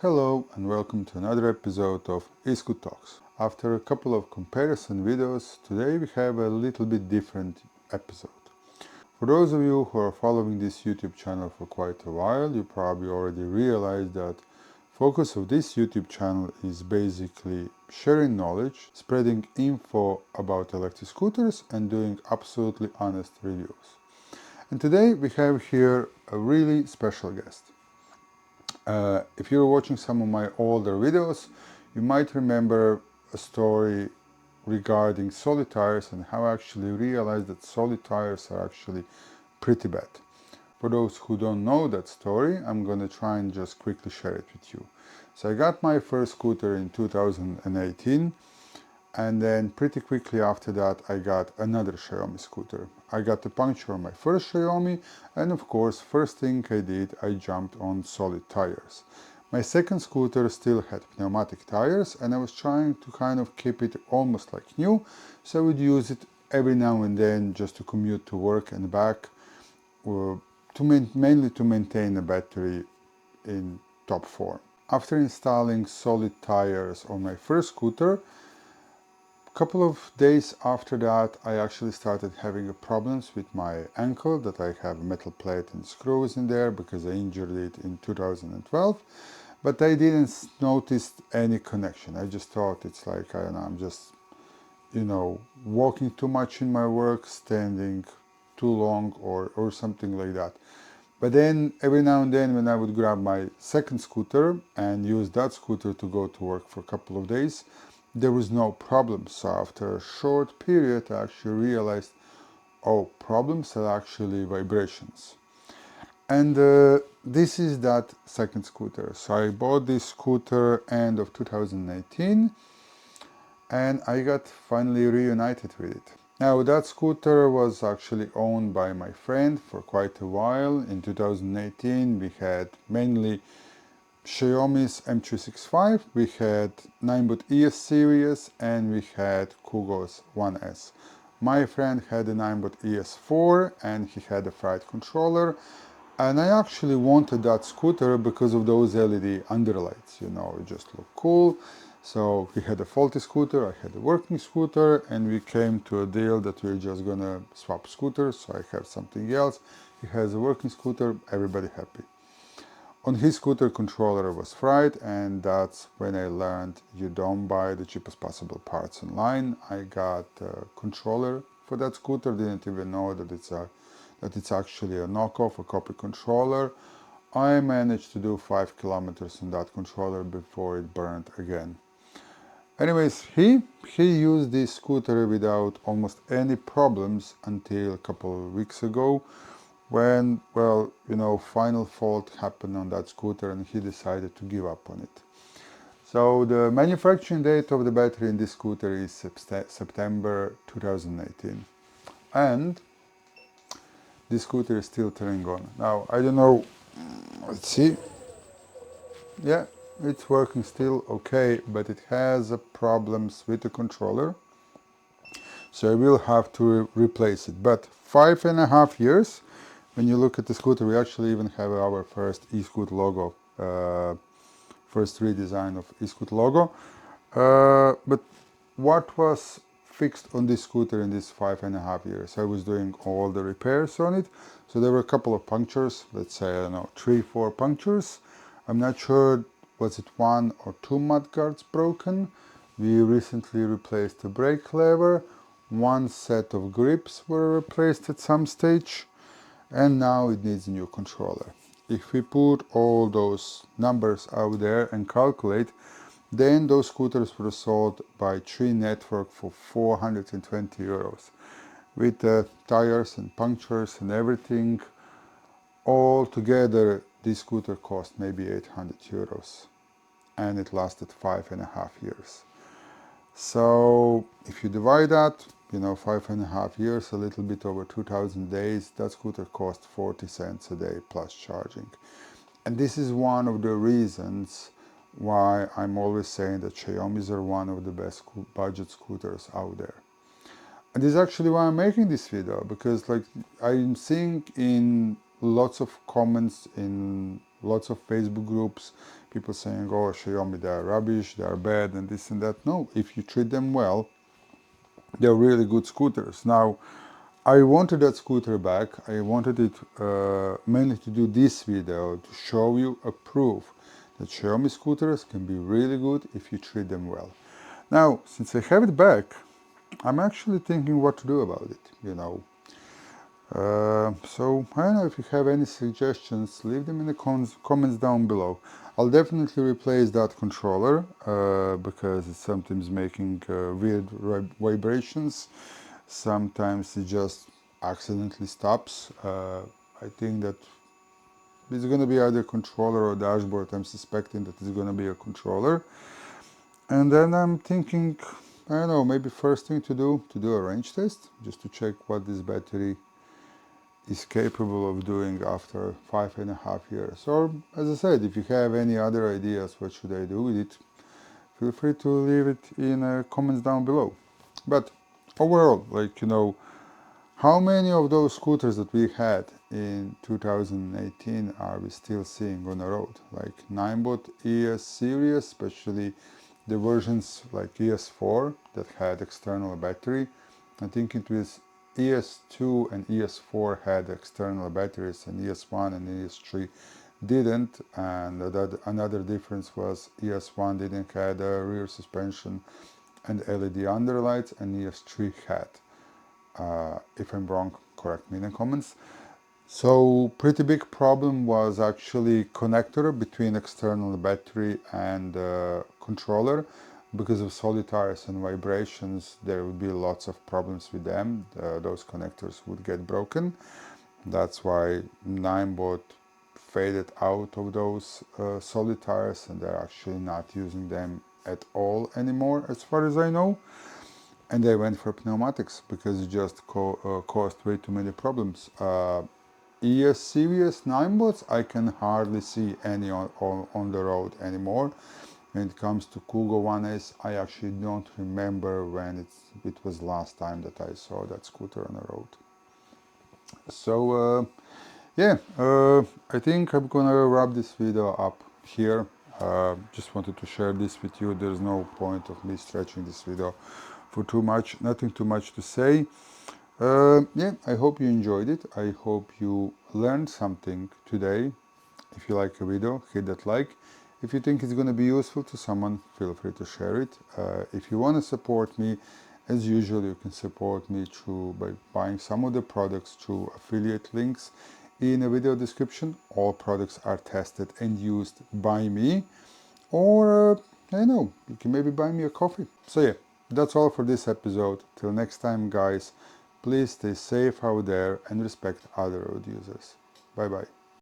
Hello and welcome to another episode of eScoot Talks. After a couple of comparison videos, today we have a little bit different episode. For those of you who are following this YouTube channel for quite a while, you probably already realized that focus of this YouTube channel is basically sharing knowledge, spreading info about electric scooters and doing absolutely honest reviews. And today we have here a really special guest. If you're watching some of my older videos, you might remember a story regarding solid tires and how I actually realized that solid tires are actually pretty bad. For those who don't know that story, I'm gonna try and just quickly share it with you. So I got my first scooter in 2018, and then pretty quickly after that I got another Xiaomi scooter. I got a puncture on my first Xiaomi, and of course first thing I did, I jumped on solid tires. My second scooter still had pneumatic tires and I was trying to kind of keep it almost like new, so I would use it every now and then just to commute to work and back, or mainly to maintain the battery in top form. After installing solid tires on my first scooter, a couple of days after that, I actually started having problems with my ankle, that I have a metal plate and screws in there because I injured it in 2012. But I didn't notice any connection. I just thought it's like, I don't know, I'm just, walking too much in my work, standing too long or something like that. But then every now and then when I would grab my second scooter and use that scooter to go to work for a couple of days, there was no problem. So after a short period, I actually realized, oh, problems are actually vibrations. And this is that second scooter. So I bought this scooter end of 2018 and I got finally reunited with it. Now that scooter was actually owned by my friend for quite a while. In 2018 we had mainly Xiaomi's m365, we had 9-bot ES series, and we had Kugo's 1S. My friend had a 9-bot ES4 and he had a fried controller, and I actually wanted that scooter because of those LED underlights, it just looked cool. So he had a faulty scooter, I had a working scooter, and we came to a deal that we're just gonna swap scooters. So I have something else, he has a working scooter, everybody happy. On his scooter, controller was fried, and that's when I learned you don't buy the cheapest possible parts online. I got a controller for that scooter, didn't even know that it's actually a knockoff, a copy controller. I managed to do 5 kilometers on that controller before it burned again. Anyways, he used this scooter without almost any problems until a couple of weeks ago, when, final fault happened on that scooter and he decided to give up on it. So the manufacturing date of the battery in this scooter is September 2018. And this scooter is still turning on. Now, I don't know, let's see. Yeah, it's working still okay, but it has problems with the controller. So I will have to replace it. But 5.5 years, when you look at the scooter, we actually even have our first eScoot logo, first redesign of eScoot logo. But what was fixed on this scooter in these 5.5 years? I was doing all the repairs on it. So there were a couple of punctures, let's say, I don't know, 3-4 punctures. I'm not sure, was it 1 or 2 mudguards broken? We recently replaced the brake lever. 1 set of grips were replaced at some stage, and now it needs a new controller. If we put all those numbers out there and calculate, then those scooters were sold by Tree Network for 420 euros. With the tires and punctures and everything, all together this scooter cost maybe 800 euros. And it lasted 5.5 years. So if you divide that, 5.5 years, a little bit over 2,000 days, that scooter cost 40 cents a day plus charging. And this is one of the reasons why I'm always saying that Xiaomi's are one of the best budget scooters out there. And this is actually why I'm making this video, because I'm seeing in lots of comments in lots of Facebook groups, people saying, oh, Xiaomi, they are rubbish, they are bad, and this and that. No, if you treat them well, they're really good scooters. Now, I wanted that scooter back. I wanted it mainly to do this video, to show you a proof that Xiaomi scooters can be really good if you treat them well. Now, since I have it back, I'm actually thinking what to do about it, you know. So, I don't know if you have any suggestions, leave them in the comments down below. I'll definitely replace that controller because it's sometimes making weird vibrations. Sometimes it just accidentally stops. I think that it's going to be either controller or dashboard. I'm suspecting that it's going to be a controller. And then I'm thinking, I don't know, maybe first thing to do a range test, just to check what this battery is capable of doing after 5.5 years. Or, as I said, if you have any other ideas what should I do with it, feel free to leave it in comments down below. But overall, like, you know, how many of those scooters that we had in 2018 are we still seeing on the road? Like Ninebot ES series, especially the versions like ES4 that had external battery. I think it was ES2 and ES4 had external batteries, and ES1 and ES3 didn't. And another difference was ES1 didn't have a rear suspension and LED underlights, and ES3 had. If I'm wrong, correct me in the comments. So pretty big problem was actually connector between external battery and controller. Because of solid tires and vibrations, there would be lots of problems with them. Those connectors would get broken. That's why Ninebot faded out of those solid tires, and they're actually not using them at all anymore, as far as I know. And they went for pneumatics because it just caused way too many problems. ES series Ninebots, I can hardly see any on the road anymore. When it comes to Kugo 1S, I actually don't remember when it was last time that I saw that scooter on the road. So yeah, I think I'm gonna wrap this video up here. Just wanted to share this with you. There's no point of me stretching this video for too much, nothing too much to say. Yeah, I hope you enjoyed it. I hope you learned something today. If you like a video, hit that like. If you think it's going to be useful to someone, feel free to share it. If you want to support me, as usual, you can support me by buying some of the products through affiliate links in the video description. All products are tested and used by me. Or, I don't know, you can maybe buy me a coffee. So yeah, that's all for this episode. Till next time, guys, please stay safe out there and respect other road users. Bye bye.